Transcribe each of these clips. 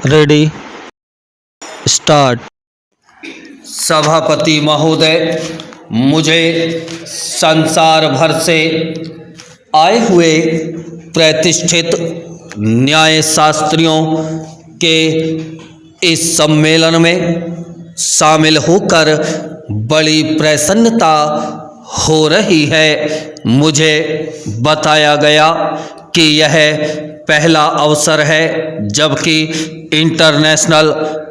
Ready start. सभापति महोदय, मुझे संसार भर से आए हुए प्रतिष्ठित न्यायशास्त्रियों के इस सम्मेलन में शामिल होकर बड़ी प्रसन्नता हो रही है। मुझे बताया गया कि यह पहला अवसर है जबकि international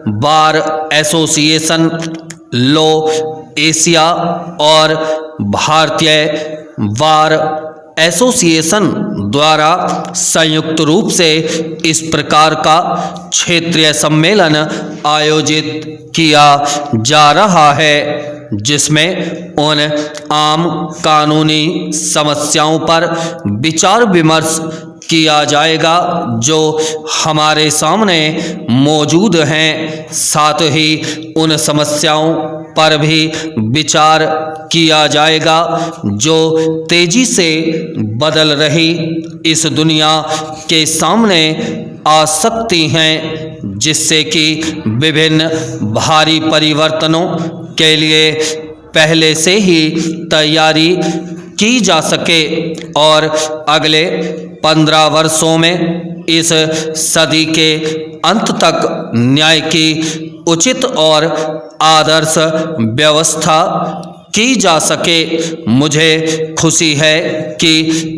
bar association law Asia और भारतीय बार एसोसिएशन द्वारा संयुक्त रूप से इस प्रकार का क्षेत्रीय सम्मेलन आयोजित किया जा रहा है, जिसमें उन आम कानूनी समस्याओं पर विचार विमर्श किया जाएगा जो हमारे सामने मौजूद हैं। साथ ही उन समस्याओं पर भी विचार किया जाएगा जो तेजी से बदल रही इस दुनिया के सामने आ सकती हैं, जिससे कि विभिन्न भारी परिवर्तनों के लिए पहले से ही तैयारी की जा सके और अगले 15 वर्षों में इस सदी के अंत तक न्याय की उचित और आदर्श व्यवस्था की जा सके। मुझे खुशी है कि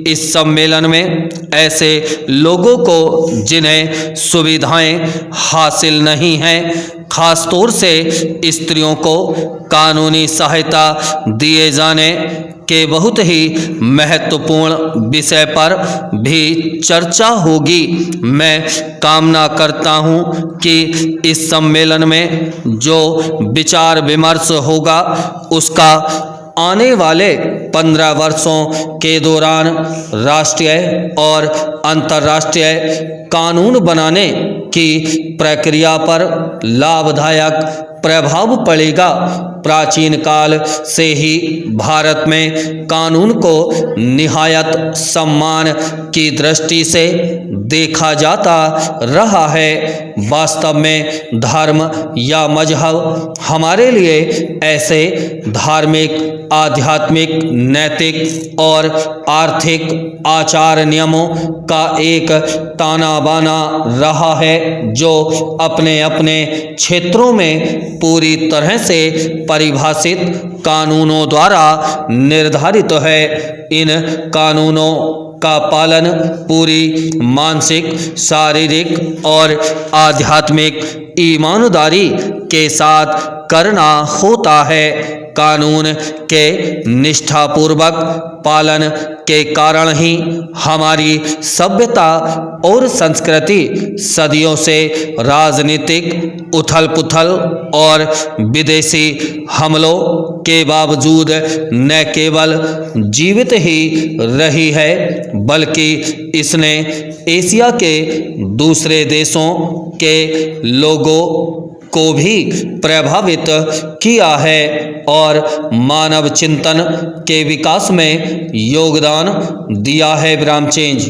इस सम्मेलन में ऐसे लोगों को जिन्हें सुविधाएं हासिल नहीं हैं, खास तौर से स्त्रियों को कानूनी सहायता दिए जाने के बहुत ही महत्वपूर्ण विषय पर भी चर्चा होगी। मैं कामना करता हूं कि इस सम्मेलन में जो विचार विमर्श होगा उसका आने वाले 15 वर्षों के दौरान राष्ट्रीय और अंतर्राष्ट्रीय कानून बनाने की प्रक्रिया पर लाभदायक प्रभाव पड़ेगा। प्राचीन काल से ही भारत में कानून को निहायत सम्मान की दृष्टि से देखा जाता रहा है। वास्तव में धर्म या मजहब हमारे लिए ऐसे धार्मिक, आध्यात्मिक, नैतिक और आर्थिक आचार नियमों का एक ताना बाना रहा है जो अपने अपने क्षेत्रों में पूरी तरह से परिभाषित कानूनों द्वारा निर्धारित है। इन कानूनों का पालन पूरी मानसिक, शारीरिक और आध्यात्मिक ईमानदारी के साथ करना होता है। कानून के निष्ठापूर्वक पालन के कारण ही हमारी सभ्यता और संस्कृति सदियों से राजनीतिक उथल-पुथल और विदेशी हमलों के बावजूद न केवल जीवित ही रही है बल्कि इसने एशिया के दूसरे देशों के लोगों को भी प्रभावित किया है और मानव चिंतन के विकास में योगदान दिया है। विराम चेंज।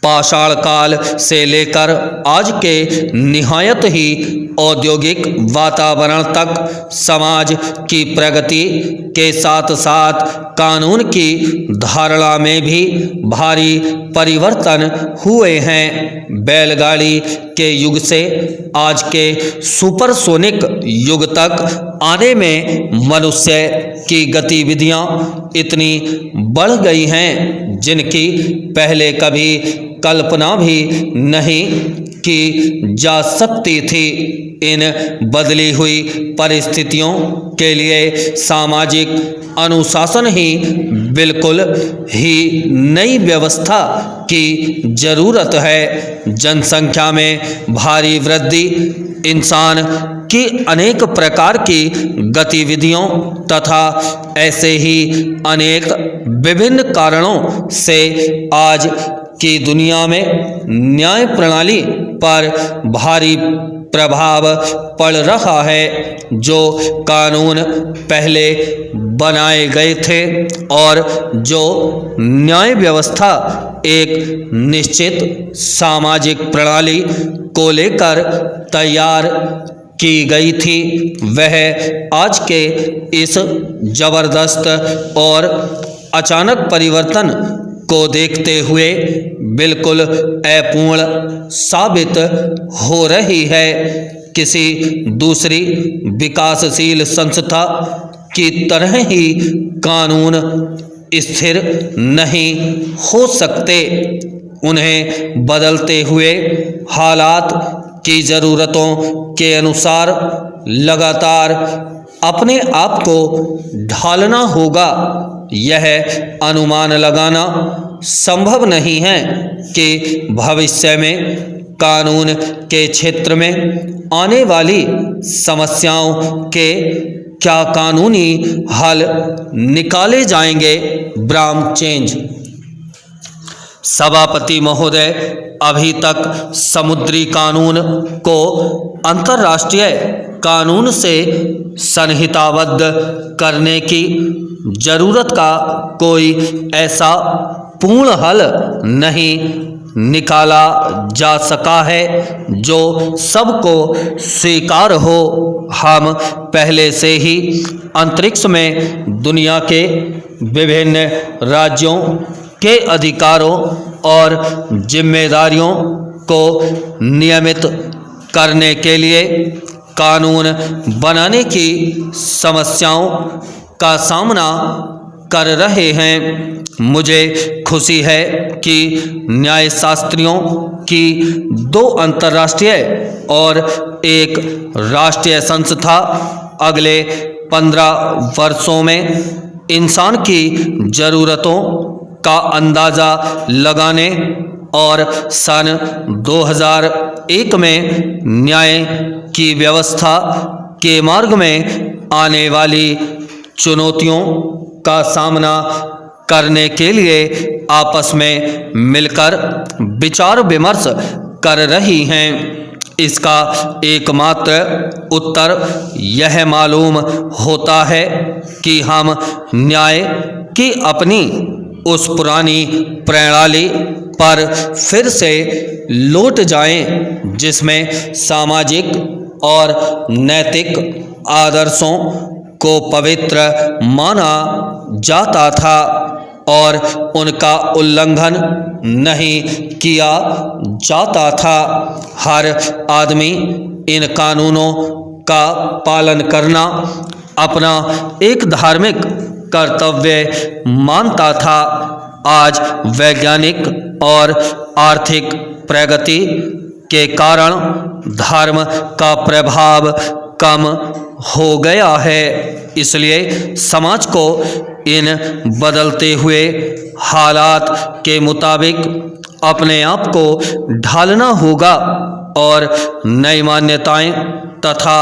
पाषाण काल से लेकर आज के निहायत ही औद्योगिक वातावरण तक समाज की प्रगति के साथ साथ कानून की धारणा में भी भारी परिवर्तन हुए हैं। बैलगाड़ी के युग से आज के सुपरसोनिक युग तक आने में मनुष्य की गतिविधियां इतनी बढ़ गई हैं जिनकी पहले कभी कल्पना भी नहीं की जा सकती थी। इन बदली हुई परिस्थितियों के लिए सामाजिक अनुशासन ही बिल्कुल ही नई व्यवस्था की जरूरत है। जनसंख्या में भारी वृद्धि इंसान की अनेक प्रकार की गतिविधियों तथा ऐसे ही अनेक विभिन्न कारणों से आज की दुनिया में न्याय प्रणाली पर भारी प्रभाव पड़ रहा है। जो कानून पहले बनाए गए थे और जो न्याय व्यवस्था एक निश्चित सामाजिक प्रणाली को लेकर तैयार की गई थी, वह आज के इस जबरदस्त और अचानक परिवर्तन को देखते हुए बिल्कुल अपूर्ण साबित हो रही है। किसी दूसरी विकासशील संस्था की तरह ही कानून स्थिर नहीं हो सकते। उन्हें बदलते हुए हालात की ज़रूरतों के अनुसार लगातार अपने आप को ढालना होगा। यह अनुमान लगाना संभव नहीं है कि भविष्य में कानून के क्षेत्र में आने वाली समस्याओं के क्या कानूनी हल निकाले जाएंगे। ब्रामचेंज सभापति महोदय, अभी तक समुद्री कानून को अंतर्राष्ट्रीय कानून से संहिताबद्ध करने की जरूरत का कोई ऐसा पूर्ण हल नहीं निकाला जा सका है जो सबको स्वीकार हो। हम पहले से ही अंतरिक्ष में दुनिया के विभिन्न राज्यों के अधिकारों और जिम्मेदारियों को नियमित करने के लिए कानून बनाने की समस्याओं का सामना कर रहे हैं। मुझे खुशी है कि न्यायशास्त्रियों की 2 अंतर्राष्ट्रीय और 1 राष्ट्रीय संस्था अगले 15 वर्षों में इंसान की ज़रूरतों का अंदाज़ा लगाने और सन 2001 में न्याय की व्यवस्था के मार्ग में आने वाली चुनौतियों का सामना करने के लिए आपस में मिलकर विचार विमर्श कर रही हैं। इसका एकमात्र उत्तर यह मालूम होता है कि हम न्याय की अपनी उस पुरानी प्रणाली पर फिर से लौट जाएं, जिसमें सामाजिक और नैतिक आदर्शों को पवित्र माना जाता था और उनका उल्लंघन नहीं किया जाता था। हर आदमी इन कानूनों का पालन करना अपना एक धार्मिक कर्तव्य मानता था। आज वैज्ञानिक और आर्थिक प्रगति के कारण धर्म का प्रभाव कम हो गया है, इसलिए समाज को इन बदलते हुए हालात के मुताबिक अपने आप को ढालना होगा और नई मान्यताएं तथा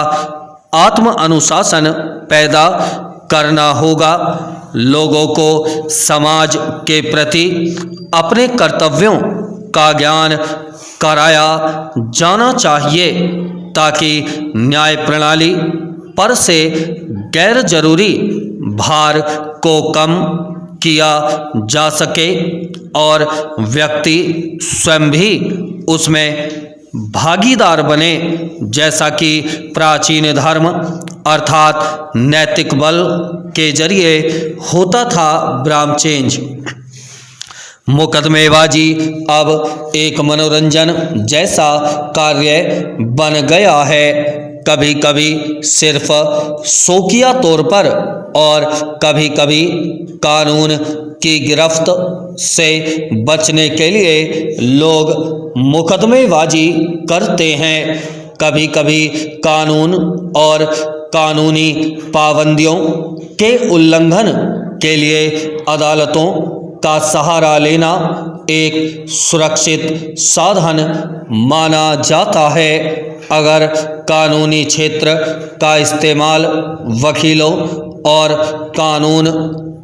आत्म अनुशासन पैदा करना होगा। लोगों को समाज के प्रति अपने कर्तव्यों का ज्ञान कराया जाना चाहिए ताकि न्याय प्रणाली पर से गैर जरूरी भार को कम किया जा सके और व्यक्ति स्वयं भी उसमें भागीदार बने, जैसा कि प्राचीन धर्म अर्थात नैतिक बल के जरिए होता था। ब्रामचेंज मुकदमेबाजी अब एक मनोरंजन जैसा कार्य बन गया है, कभी कभी सिर्फ शौकिया तौर पर और कभी कभी कानून की गिरफ्त से बचने के लिए लोग मुकदमेबाजी करते हैं। कभी कभी कानून और कानूनी पाबंदियों के उल्लंघन के लिए अदालतों का सहारा लेना एक सुरक्षित साधन माना जाता है। अगर कानूनी क्षेत्र का इस्तेमाल वकीलों और कानून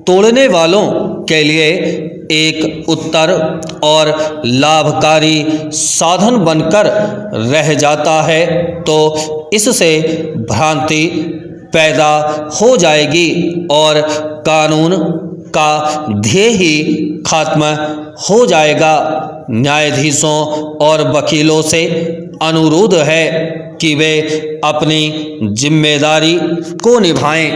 तोड़ने वालों के लिए एक उत्तर और लाभकारी साधन बनकर रह जाता है, तो इससे भ्रांति पैदा हो जाएगी और कानून का ध्येय ही खत्म हो जाएगा। न्यायाधीशों और वकीलों से अनुरोध है कि वे अपनी जिम्मेदारी को निभाएं।